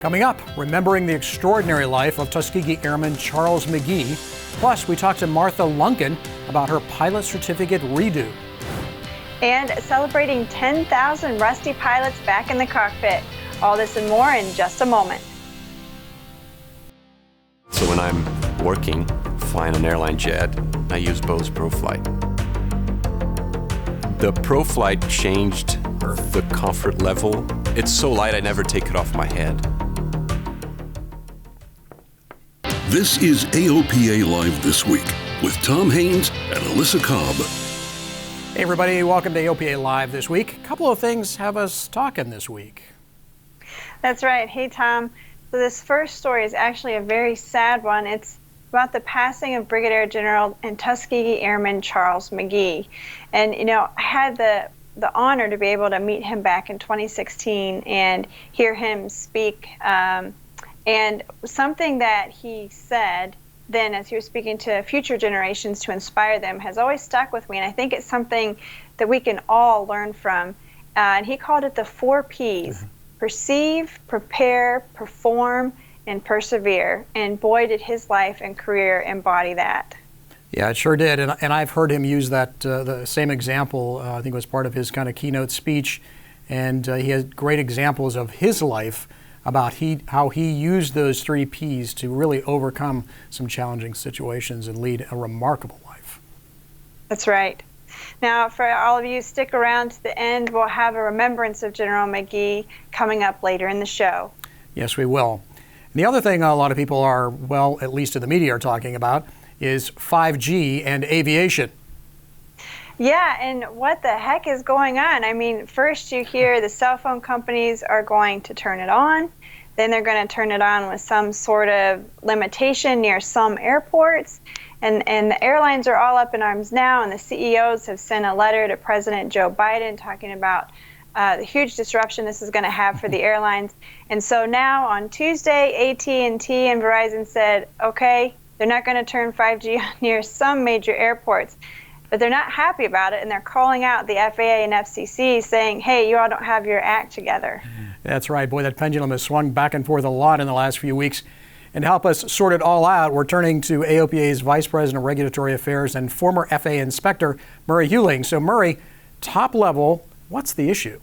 Coming up, remembering the extraordinary life of Tuskegee Airman Charles McGee. Plus, we talk to Martha Lunken about her pilot certificate redo. And celebrating 10,000 Rusty pilots back in the cockpit. All this and more in just a moment. So when I'm working, flying an airline jet, I use Bose ProFlight. The ProFlight changed the comfort level. It's so light I never take it off my head. This is AOPA Live This Week with Tom Haines and Alyssa Cobb. Hey everybody, welcome to AOPA Live This Week. A couple of things have us talking this week. That's right. Hey Tom. So this first story is actually a very sad one. It's about the passing of Brigadier General and Tuskegee Airman Charles McGee. And you know, I had the honor to be able to meet him back in 2016 and hear him speak. And something that he said then as he was speaking to future generations to inspire them has always stuck with me. And I think it's something that we can all learn from. And he called it the 4 Ps. Perceive, prepare, perform, and persevere. And boy, did his life and career embody that. Yeah, it sure did. And I've heard him use that the same example. I think it was part of his kind of keynote speech. And he has great examples of his life about how he used those 3 Ps to really overcome some challenging situations and lead a remarkable life. That's right. Now, for all of you, stick around to the end. We'll have a remembrance of General McGee coming up later in the show. Yes, we will. And the other thing a lot of people are, well, at least in the media, are talking about is 5G and aviation. Yeah, and what the heck is going on? I mean, first you hear the cell phone companies are going to turn it on. Then they're going to turn it on with some sort of limitation near some airports. And the airlines are all up in arms now, and the CEOs have sent a letter to President Joe Biden talking about the huge disruption this is going to have for the airlines. And so now on Tuesday, AT&T and Verizon said, okay, they're not going to turn 5G on near some major airports. But they're not happy about it, and they're calling out the FAA and FCC saying, hey, you all don't have your act together. That's right. Boy, that pendulum has swung back and forth a lot in the last few weeks. And to help us sort it all out, we're turning to AOPA's Vice President of Regulatory Affairs and former FAA Inspector, Murray Hewling. So Murray, top level, what's the issue?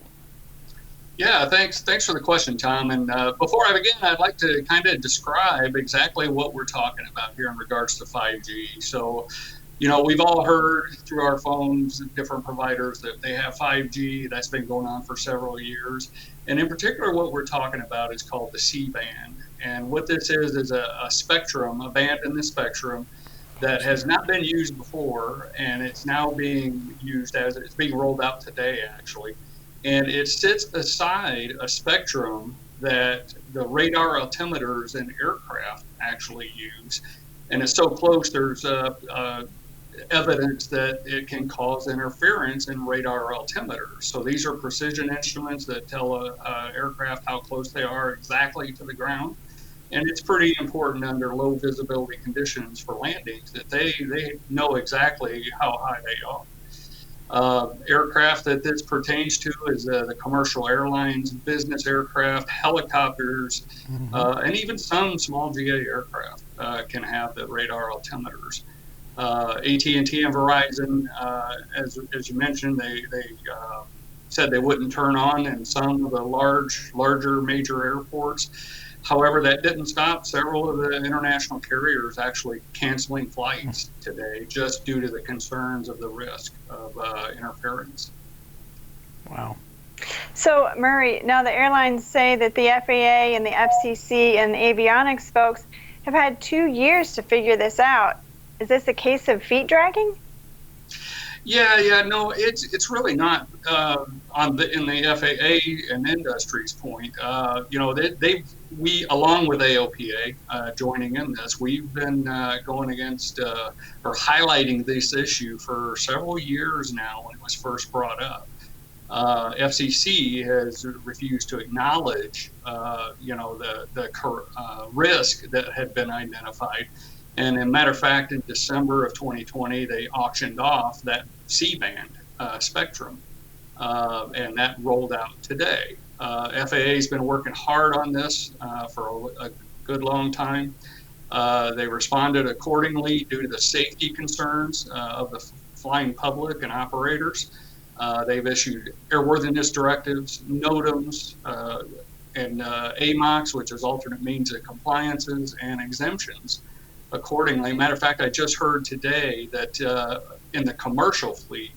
Yeah, thanks for the question, Tom. And before I begin, I'd like to kind of describe exactly what we're talking about here in regards to 5G. So, you know, we've all heard through our phones, different providers, that they have 5G. That's been going on for several years. And in particular, what we're talking about is called the C-band. And what this is a spectrum, a band in the spectrum that has not been used before, and it's now being used as it's being rolled out today, actually. And it sits beside a spectrum that the radar altimeters in aircraft actually use. And it's so close, there's evidence that it can cause interference in radar altimeters. So these are precision instruments that tell a aircraft how close they are exactly to the ground. And it's pretty important under low visibility conditions for landings that they know exactly how high they are. Aircraft that this pertains to is the commercial airlines, business aircraft, helicopters, and even some small GA aircraft can have the radar altimeters. AT&T and Verizon, as you mentioned, they said they wouldn't turn on in some of the larger major airports. However, that didn't stop several of the international carriers actually canceling flights today just due to the concerns of the risk of interference. Wow. So, Murray, now the airlines say that the FAA and the FCC and the avionics folks have had 2 years to figure this out. Is this a case of feet dragging? Yeah, no, it's really not in the FAA and industry's point. You know, we along with AOPA joining in this, we've been going against or highlighting this issue for several years now when it was first brought up. FCC has refused to acknowledge, the risk that had been identified. And as a matter of fact, in December of 2020, they auctioned off that C-band spectrum, and that rolled out today. FAA's been working hard on this for a good long time. They responded accordingly due to the safety concerns of the flying public and operators. They've issued airworthiness directives, NOTAMs, and AMOCs, which is alternate means of compliances, and exemptions accordingly. Matter of fact, I just heard today that in the commercial fleet,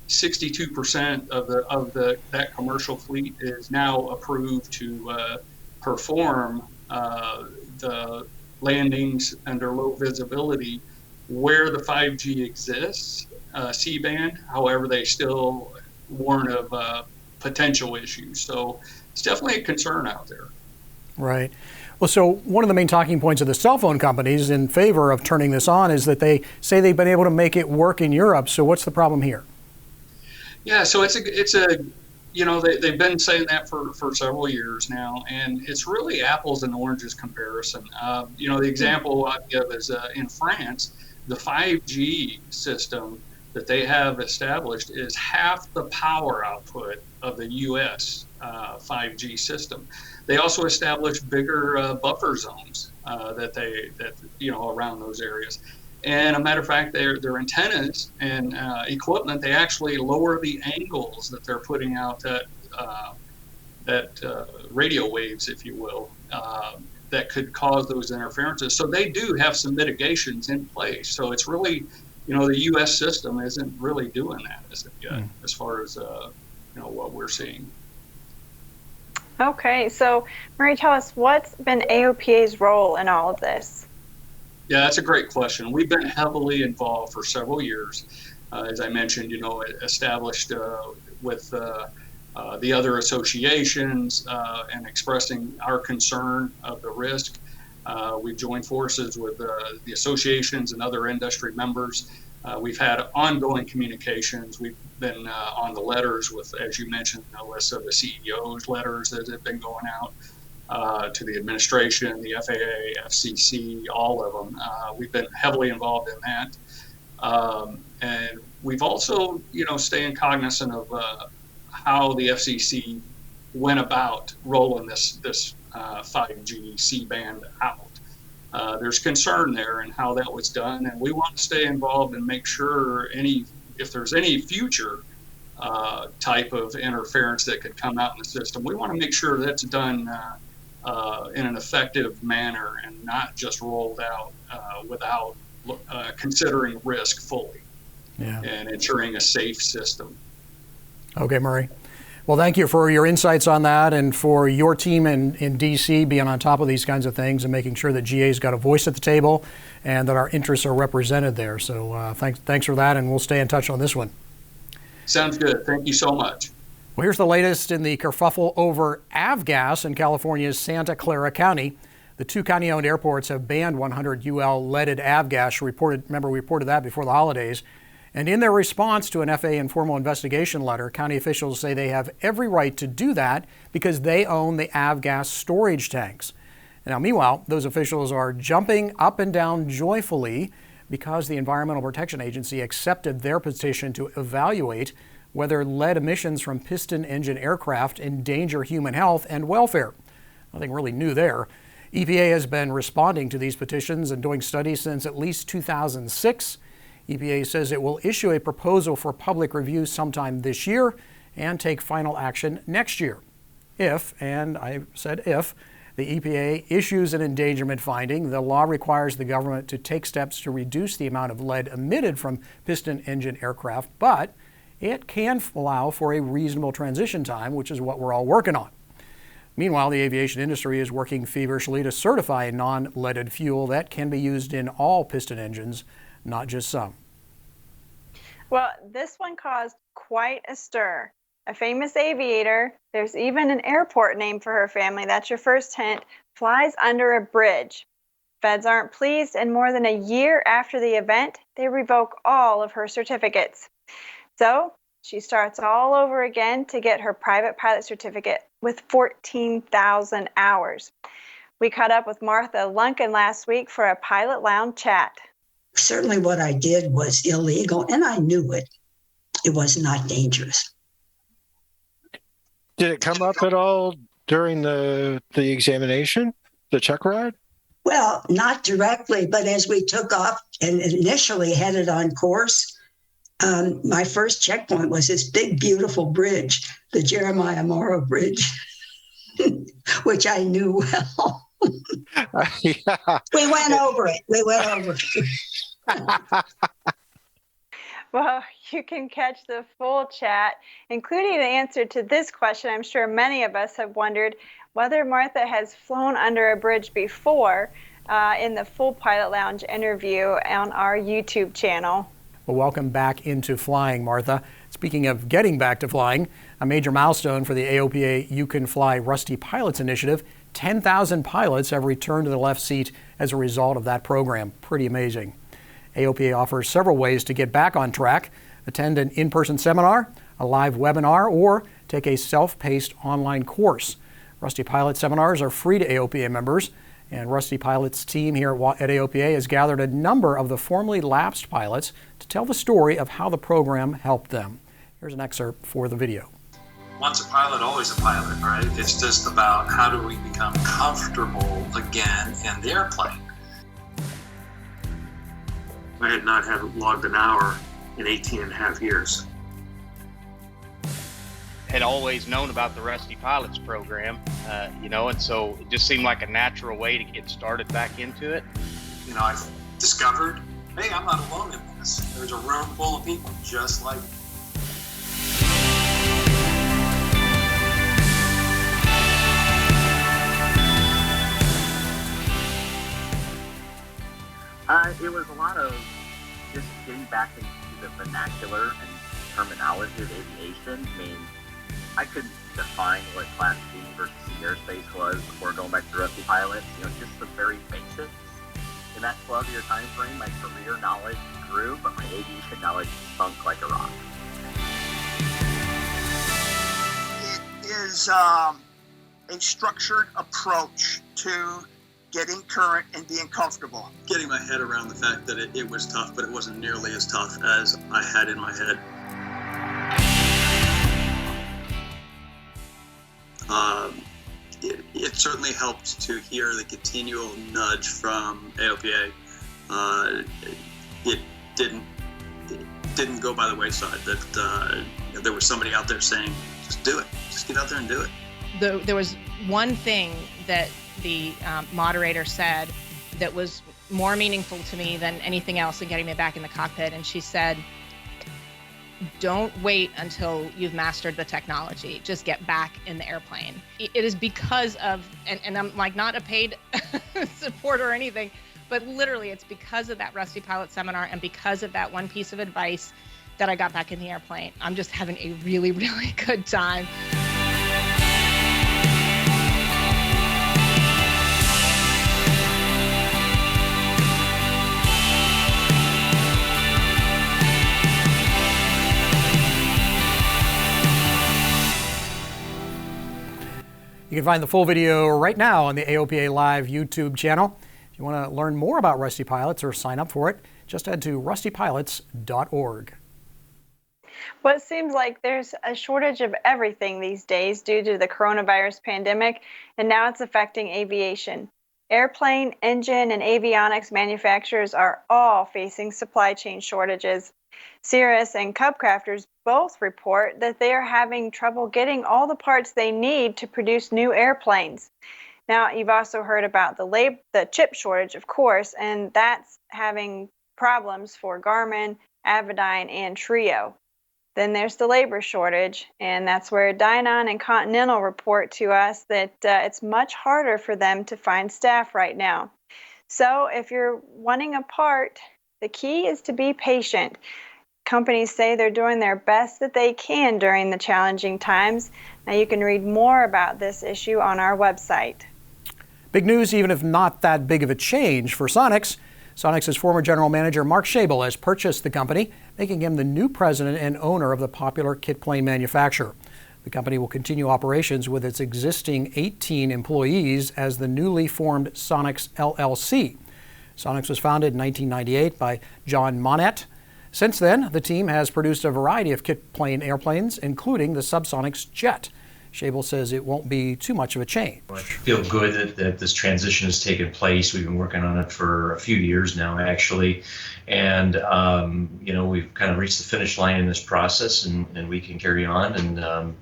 62% of that commercial fleet is now approved to perform the landings under low visibility where the 5G exists, C-band. However, they still warn of potential issues. So it's definitely a concern out there. Right. Well, so one of the main talking points of the cell phone companies in favor of turning this on is that they say they've been able to make it work in Europe. So what's the problem here? Yeah, so it's a they've been saying that for several years now, and it's really apples and oranges comparison. The example I give is in France, the 5G system that they have established is half the power output of the U.S. 5G system. They also established bigger buffer zones around those areas. And a matter of fact, their antennas and equipment, they actually lower the angles that they're putting out that radio waves, if you will, that could cause those interferences. So they do have some mitigations in place. So it's really, the U.S. system isn't really doing that as far as what we're seeing. Okay, so Murray, tell us, what's been AOPA's role in all of this? Yeah, that's a great question. We've been heavily involved for several years. As I mentioned, established with the other associations and expressing our concern of the risk. We've joined forces with the associations and other industry members. We've had ongoing communications. We've been on the letters with, as you mentioned, Alyssa, the CEO's letters that have been going out to the administration, the FAA, FCC, all of them. We've been heavily involved in that. And we've also, staying cognizant of how the FCC went about rolling this 5G C-band out. There's concern there in how that was done, and we want to stay involved and make sure if there's any future type of interference that could come out in the system, we want to make sure that's done in an effective manner and not just rolled out without considering risk fully and ensuring a safe system. Okay, Murray. Well, thank you for your insights on that and for your team in D.C. being on top of these kinds of things and making sure that GA's got a voice at the table and that our interests are represented there. So thanks for that, and we'll stay in touch on this one. Sounds good. Thank you so much. Well, here's the latest in the kerfuffle over avgas in California's Santa Clara County. The two county-owned airports have banned 100 UL leaded avgas. We reported that before the holidays. And in their response to an FAA informal investigation letter, county officials say they have every right to do that because they own the avgas storage tanks. Now, meanwhile, those officials are jumping up and down joyfully because the Environmental Protection Agency accepted their petition to evaluate whether lead emissions from piston engine aircraft endanger human health and welfare. Nothing really new there. EPA has been responding to these petitions and doing studies since at least 2006. EPA says it will issue a proposal for public review sometime this year and take final action next year. If, and I said if, the EPA issues an endangerment finding, the law requires the government to take steps to reduce the amount of lead emitted from piston engine aircraft, but it can allow for a reasonable transition time, which is what we're all working on. Meanwhile, the aviation industry is working feverishly to certify non-leaded fuel that can be used in all piston engines, not just some. Well, this one caused quite a stir. A famous aviator, there's even an airport named for her family, that's your first hint, flies under a bridge. Feds aren't pleased, and more than a year after the event, they revoke all of her certificates. So she starts all over again to get her private pilot certificate with 14,000 hours. We caught up with Martha Lunkin last week for a Pilot Lounge chat. Certainly what I did was illegal, and I knew it. It was not dangerous. Did it come up at all during the examination, the check ride? Well, not directly, but as we took off and initially headed on course, my first checkpoint was this big, beautiful bridge, the Jeremiah Morrow Bridge, which I knew well. Yeah. We went over it. Well, you can catch the full chat, including the answer to this question. I'm sure many of us have wondered whether Martha has flown under a bridge before in the full Pilot Lounge interview on our YouTube channel. Well, welcome back into flying, Martha. Speaking of getting back to flying, a major milestone for the AOPA You Can Fly Rusty Pilots initiative. 10,000 pilots have returned to the left seat as a result of that program. Pretty amazing. AOPA offers several ways to get back on track. Attend an in-person seminar, a live webinar, or take a self-paced online course. Rusty Pilot seminars are free to AOPA members, and Rusty Pilot's team here at AOPA has gathered a number of the formerly lapsed pilots to tell the story of how the program helped them. Here's an excerpt for the video. Once a pilot, always a pilot, right? It's just about how do we become comfortable again in the airplane. I had not had logged an hour in 18 and a half years. Had always known about the Rusty Pilots program, and so it just seemed like a natural way to get started back into it. I've discovered, hey, I'm not alone in this. There's a room full of people just like me. It was a lot of just getting back into the vernacular and terminology of aviation. I mean, I couldn't define what Class B versus C airspace was before going back to Rusty Pilots. Just the very basics. In that 12-year time frame, my career knowledge grew, but my aviation knowledge sunk like a rock. It is a structured approach to getting current and being comfortable. Getting my head around the fact that it was tough, but it wasn't nearly as tough as I had in my head. It certainly helped to hear the continual nudge from AOPA. It didn't go by the wayside, that there was somebody out there saying, just do it, just get out there and do it. There was one thing that the moderator said that was more meaningful to me than anything else in getting me back in the cockpit. And she said, don't wait until you've mastered the technology. Just get back in the airplane. It is because of, and I'm like not a paid supporter or anything, but literally it's because of that Rusty Pilot seminar and because of that one piece of advice that I got back in the airplane. I'm just having a really, really good time. You can find the full video right now on the AOPA Live YouTube channel. If you want to learn more about Rusty Pilots or sign up for it, just head to rustypilots.org. Well, it seems like there's a shortage of everything these days due to the coronavirus pandemic, and now it's affecting aviation. Airplane, engine, and avionics manufacturers are all facing supply chain shortages. Cirrus and Cubcrafters both report that they are having trouble getting all the parts they need to produce new airplanes. Now, you've also heard about the chip shortage, of course, and that's having problems for Garmin, Avidyne, and Trio. Then there's the labor shortage, and that's where Dynon and Continental report to us that it's much harder for them to find staff right now. So if you're wanting a part, the key is to be patient. Companies say they're doing their best that they can during the challenging times. Now you can read more about this issue on our website. Big news, even if not that big of a change for Sonex. Sonex's former general manager Mark Schabel has purchased the company, making him the new president and owner of the popular kit plane manufacturer. The company will continue operations with its existing 18 employees as the newly formed Sonex LLC. Sonex was founded in 1998 by John Monette. Since then, the team has produced a variety of kit plane airplanes, including the Subsonics jet. Schabel says it won't be too much of a change. I feel good that this transition has taken place. We've been working on it for a few years now, actually. And, we've kind of reached the finish line in this process, and we can carry on and,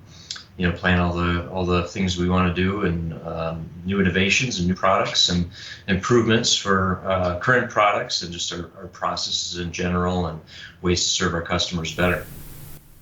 plan all the things we want to do, and new innovations and new products and improvements for current products, and just our processes in general, and ways to serve our customers better.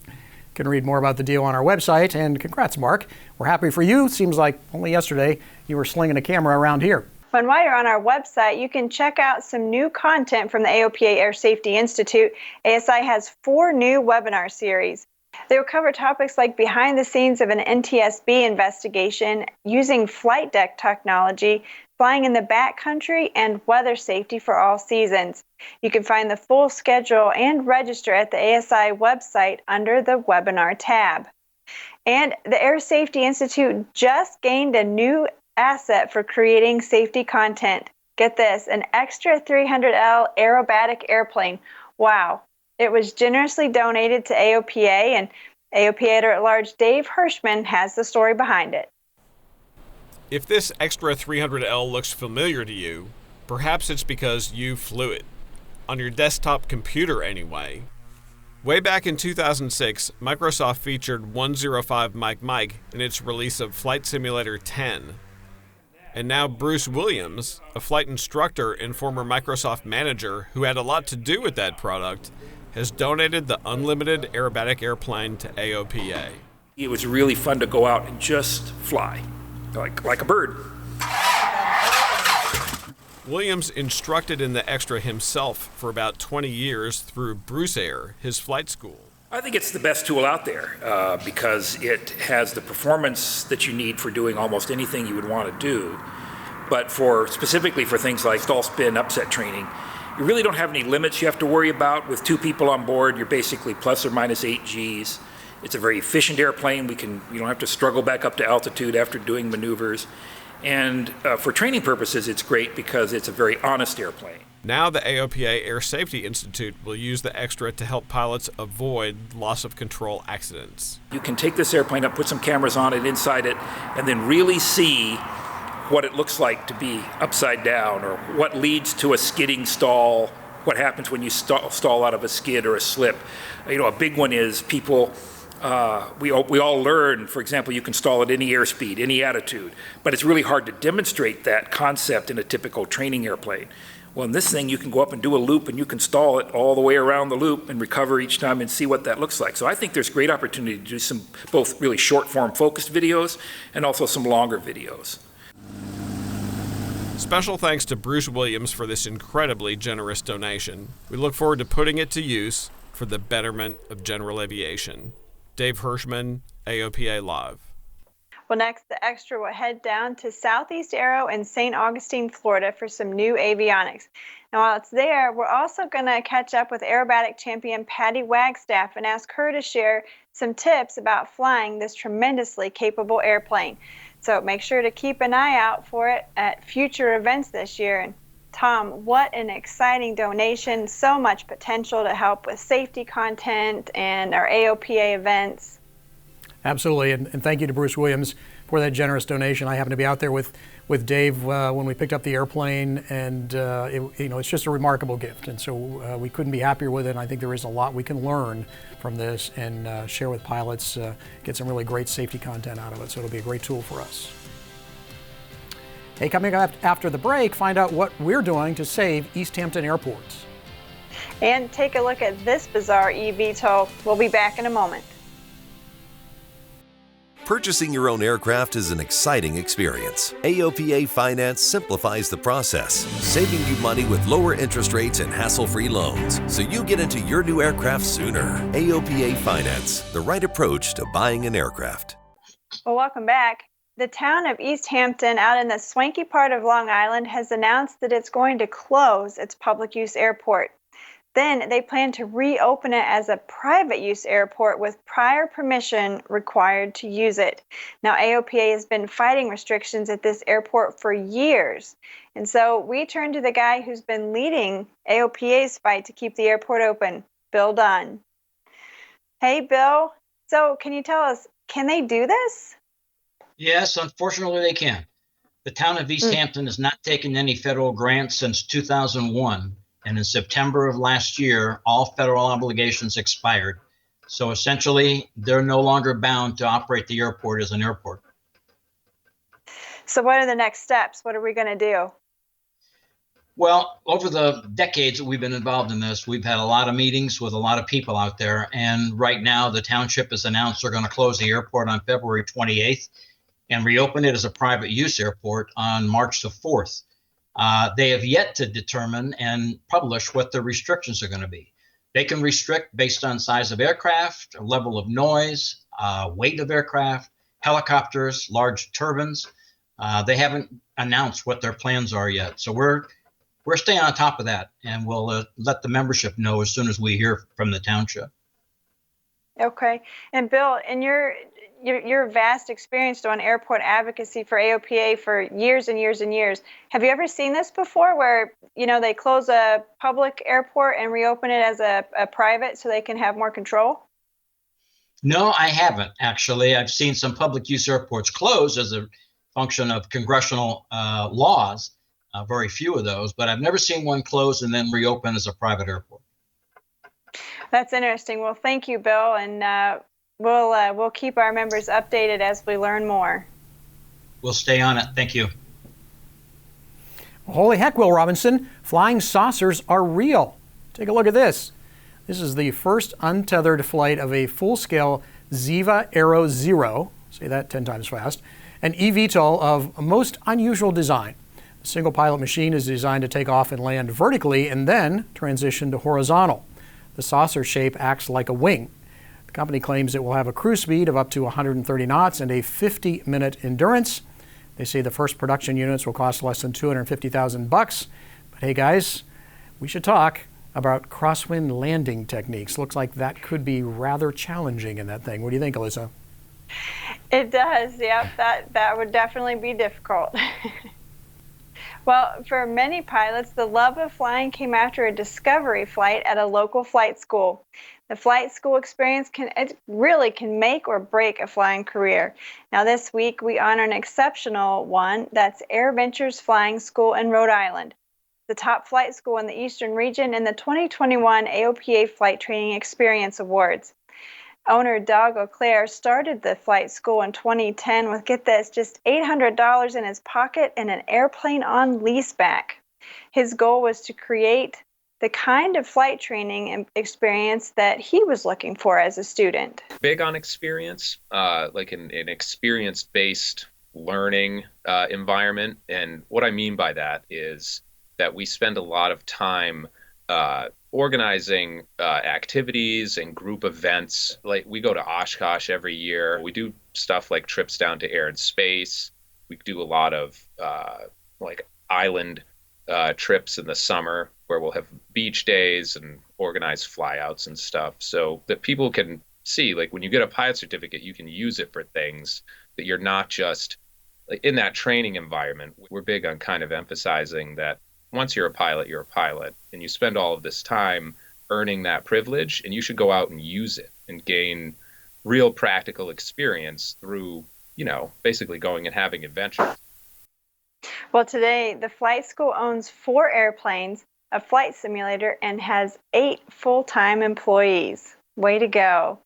You can read more about the deal on our website, and congrats, Mark. We're happy for you. Seems like only yesterday you were slinging a camera around here. And while you're on our website, you can check out some new content from the AOPA Air Safety Institute. ASI has 4 new webinar series. They will cover topics like behind the scenes of an NTSB investigation, using flight deck technology, flying in the backcountry, and weather safety for all seasons. You can find the full schedule and register at the ASI website under the webinar tab. And the Air Safety Institute just gained a new asset for creating safety content. Get this, an Extra 300L aerobatic airplane. Wow. It was generously donated to AOPA, and AOPA Editor-at-Large Dave Hirschman has the story behind it. If this Extra 300L looks familiar to you, perhaps it's because you flew it. On your desktop computer, anyway. Way back in 2006, Microsoft featured 105 Mike in its release of Flight Simulator 10. And now Bruce Williams, a flight instructor and former Microsoft manager who had a lot to do with that product, has donated the unlimited aerobatic airplane to AOPA. It was really fun to go out and just fly, like a bird. Williams instructed in the Extra himself for about 20 years through Bruce Air, his flight school. I think it's the best tool out there because it has the performance that you need for doing almost anything you would want to do. But specifically for things like stall spin upset training, you really don't have any limits you have to worry about. With 2 people on board, you're basically plus or minus 8 Gs. It's a very efficient airplane. You don't have to struggle back up to altitude after doing maneuvers. And for training purposes, it's great because it's a very honest airplane. Now the AOPA Air Safety Institute will use the Extra to help pilots avoid loss of control accidents. You can take this airplane up, put some cameras on it, inside it, and then really see what it looks like to be upside down, or what leads to a skidding stall, what happens when you stall out of a skid or a slip. A big one is people, we all learn, for example, you can stall at any airspeed, any attitude, but it's really hard to demonstrate that concept in a typical training airplane. Well, in this thing, you can go up and do a loop, and you can stall it all the way around the loop and recover each time and see what that looks like. So I think there's great opportunity to do some both really short-form focused videos and also some longer videos. Special thanks to Bruce Williams for this incredibly generous donation. We look forward to putting it to use for the betterment of general aviation. Dave Hirschman, AOPA Live. Well, next, the Extra will head down to Southeast Aero in St. Augustine, Florida for some new avionics. Now, while it's there, we're also going to catch up with aerobatic champion Patty Wagstaff and ask her to share some tips about flying this tremendously capable airplane. So make sure to keep an eye out for it at future events this year. And Tom, what an exciting donation. So much potential to help with safety content and our AOPA events. Absolutely. And thank you to Bruce Williams for that generous donation. I happened to be out there with Dave when we picked up the airplane, and it's just a remarkable gift. And so we couldn't be happier with it. And I think there is a lot we can learn from this and share with pilots, get some really great safety content out of it. So it'll be a great tool for us. Hey, coming up after the break, find out what we're doing to save East Hampton Airport. And take a look at this bizarre eVTOL. We'll be back in a moment. Purchasing your own aircraft is an exciting experience. AOPA Finance simplifies the process, saving you money with lower interest rates and hassle-free loans, so you get into your new aircraft sooner. AOPA Finance, the right approach to buying an aircraft. Well, welcome back. The town of East Hampton, out in the swanky part of Long Island, has announced that it's going to close its public use airport. Then they plan to reopen it as a private use airport with prior permission required to use it. Now, AOPA has been fighting restrictions at this airport for years. And so we turn to the guy who's been leading AOPA's fight to keep the airport open, Bill Dunn. Hey, Bill. So can you tell us, can they do this? Yes, unfortunately they can. The town of East Hampton has not taken any federal grants since 2001. And in September of last year, all federal obligations expired. So essentially, they're no longer bound to operate the airport as an airport. So what are the next steps? What are we going to do? Well, over the decades that we've been involved in this, we've had a lot of meetings with a lot of people out there. And right now, the township has announced they're going to close the airport on February 28th and reopen it as a private use airport on March the 4th. They have yet to determine and publish what the restrictions are going to be. They can restrict based on size of aircraft, level of noise, weight of aircraft, helicopters, large turbines. They haven't announced what their plans are yet. So we're staying on top of that, and we'll let the membership know as soon as we hear from the township. Okay. And Bill, in your vast experience on airport advocacy for AOPA for years and years and years, have you ever seen this before where, they close a public airport and reopen it as a private so they can have more control? No, I haven't, actually. I've seen some public use airports close as a function of congressional laws, very few of those, but I've never seen one close and then reopen as a private airport. That's interesting. Well, thank you, Bill, and we'll keep our members updated as we learn more. We'll stay on it. Thank you. Well, holy heck, Will Robinson, flying saucers are real. Take a look at this. This is the first untethered flight of a full-scale Ziva Aero Zero, say that 10 times fast, an eVTOL of most unusual design. The single-pilot machine is designed to take off and land vertically and then transition to horizontal. The saucer shape acts like a wing. The company claims it will have a cruise speed of up to 130 knots and a 50-minute endurance. They say the first production units will cost less than $250,000. But hey, guys, we should talk about crosswind landing techniques. Looks like that could be rather challenging in that thing. What do you think, Alyssa? It does. Yep, that would definitely be difficult. Well, for many pilots, the love of flying came after a discovery flight at a local flight school. The flight school experience really can make or break a flying career. Now this week, we honor an exceptional one. That's AirVentures Flying School in Rhode Island, the top flight school in the Eastern region in the 2021 AOPA Flight Training Experience Awards. Owner Doug O'Clair started the flight school in 2010 with, get this, just $800 in his pocket and an airplane on leaseback. His goal was to create the kind of flight training experience that he was looking for as a student. Big on experience, like an experience-based learning environment. And what I mean by that is that we spend a lot of time organizing activities and group events. Like we go to Oshkosh every year. We do stuff like trips down to air and space. We do a lot of like island trips in the summer where we'll have beach days and organize flyouts and stuff so that people can see, like when you get a pilot certificate, you can use it for things that you're not just like in that training environment. We're big on kind of emphasizing that once you're a pilot, and you spend all of this time earning that privilege, and you should go out and use it and gain real practical experience through, basically going and having adventures. Well, today, the flight school owns 4 airplanes, a flight simulator, and has 8 full-time employees. Way to go.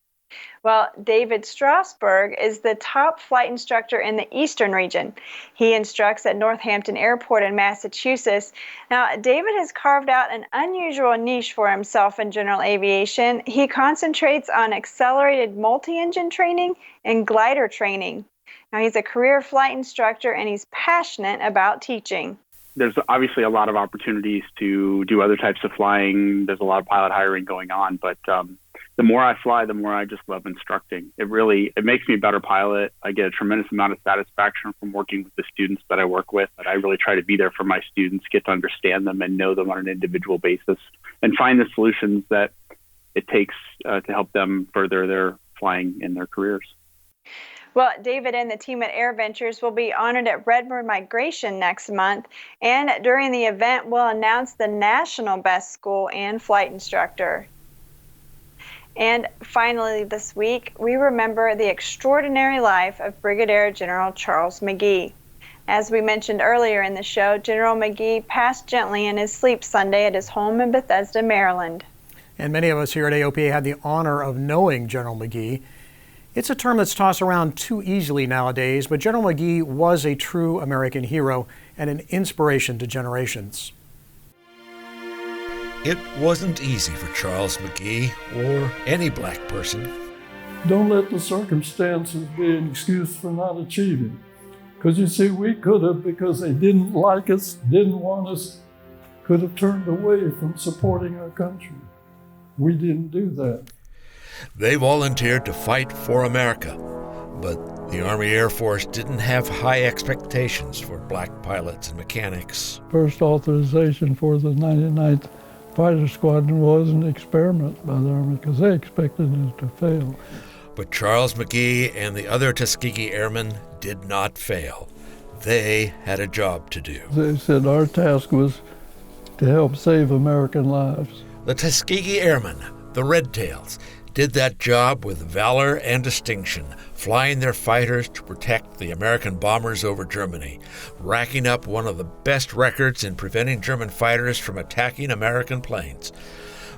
Well, David Strasberg is the top flight instructor in the Eastern region. He instructs at Northampton Airport in Massachusetts. Now, David has carved out an unusual niche for himself in general aviation. He concentrates on accelerated multi-engine training and glider training. Now, he's a career flight instructor, and he's passionate about teaching. There's obviously a lot of opportunities to do other types of flying. There's a lot of pilot hiring going on, but the more I fly, the more I just love instructing. It makes me a better pilot. I get a tremendous amount of satisfaction from working with the students that I work with. But I really try to be there for my students, get to understand them and know them on an individual basis, and find the solutions that it takes to help them further their flying in their careers. Well, David and the team at AirVentures will be honored at Redbird Migration next month, and during the event, we'll announce the National Best School and Flight Instructor. And finally, this week, we remember the extraordinary life of Brigadier General Charles McGee. As we mentioned earlier in the show, General McGee passed gently in his sleep Sunday at his home in Bethesda, Maryland. And many of us here at AOPA had the honor of knowing General McGee. It's a term that's tossed around too easily nowadays, but General McGee was a true American hero and an inspiration to generations. It wasn't easy for Charles McGee or any black person. Don't let the circumstances be an excuse for not achieving. Because you see, we could have, because they didn't like us, didn't want us, could have turned away from supporting our country. We didn't do that. They volunteered to fight for America, but the Army Air Force didn't have high expectations for black pilots and mechanics. First authorization for the 99th Fighter Squadron was an experiment by the Army because they expected it to fail. But Charles McGee and the other Tuskegee Airmen did not fail. They had a job to do. They said our task was to help save American lives. The Tuskegee Airmen, the Red Tails, did that job with valor and distinction, flying their fighters to protect the American bombers over Germany, racking up one of the best records in preventing German fighters from attacking American planes.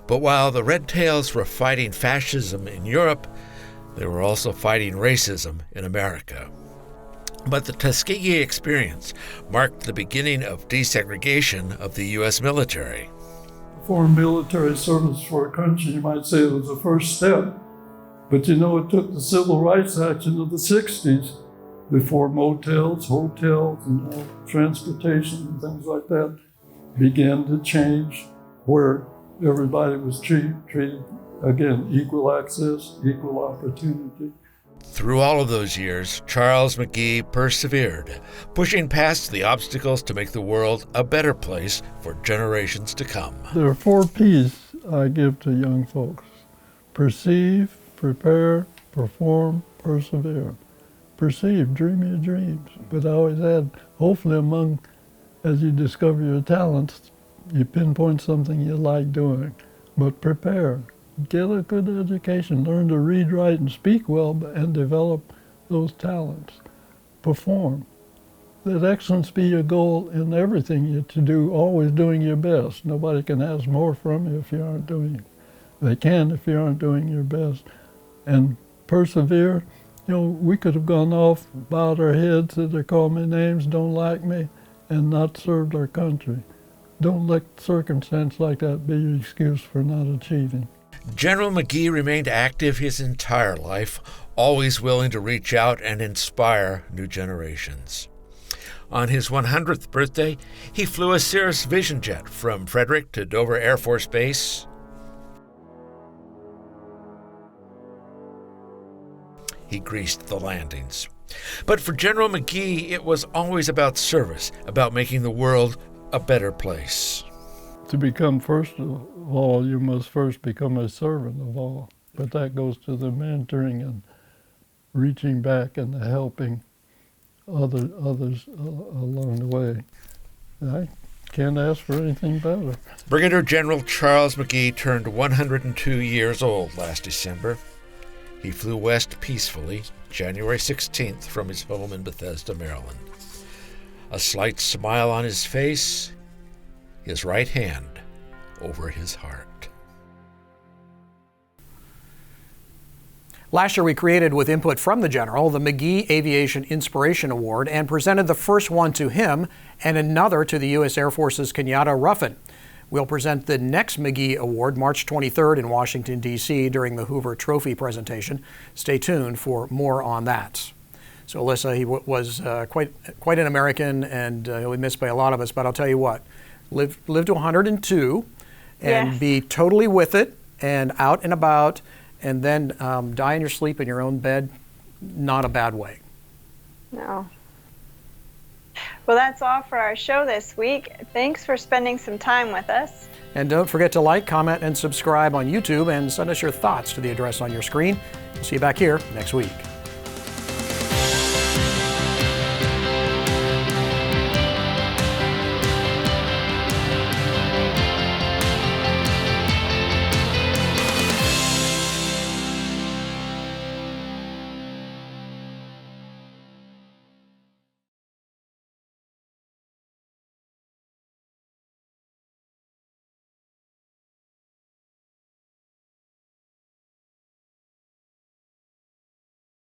But while the Red Tails were fighting fascism in Europe, they were also fighting racism in America. But the Tuskegee experience marked the beginning of desegregation of the U.S. military. Foreign military service for a country, you might say it was the first step. But you know, it took the civil rights action of the 60s before motels, hotels, and transportation and things like that began to change, where everybody was treated, again, equal access, equal opportunity. Through all of those years, Charles McGee persevered, pushing past the obstacles to make the world a better place for generations to come. There are 4 P's I give to young folks: perceive, prepare, perform, persevere. Perceive, dream your dreams. But I always add, hopefully as you discover your talents, you pinpoint something you like doing. But prepare. Get a good education, learn to read, write, and speak well, and develop those talents. Perform. Let excellence be your goal in everything you to do, always doing your best. Nobody can ask more from you if you aren't doing it. They can if you aren't doing your best. And persevere. You know, we could have gone off, bowed our heads, said they call me names, don't like me, and not served our country. Don't let circumstance like that be your excuse for not achieving. General McGee remained active his entire life, always willing to reach out and inspire new generations. On his 100th birthday, he flew a Cirrus Vision jet from Frederick to Dover Air Force Base. He greased the landings. But for General McGee, it was always about service, about making the world a better place. To become first of all, you must first become a servant of all. But that goes to the mentoring and reaching back and helping others along the way. I can't ask for anything better. Brigadier General Charles McGee turned 102 years old last December. He flew west peacefully, January 16th, from his home in Bethesda, Maryland. A slight smile on his face, his right hand over his heart. Last year we created, with input from the General, the McGee Aviation Inspiration Award and presented the first one to him and another to the U.S. Air Force's Kenyatta Ruffin. We'll present the next McGee Award March 23rd in Washington, D.C. during the Hoover Trophy presentation. Stay tuned for more on that. So Alyssa, he was quite an American, and he'll be missed by a lot of us, but I'll tell you what, live to 102 and Yes. be totally with it and out and about, and then die in your sleep in your own bed, not a bad way. No. Well, that's all for our show this week. Thanks for spending some time with us. And don't forget to like, comment, and subscribe on YouTube, and send us your thoughts to the address on your screen. We'll see you back here next week.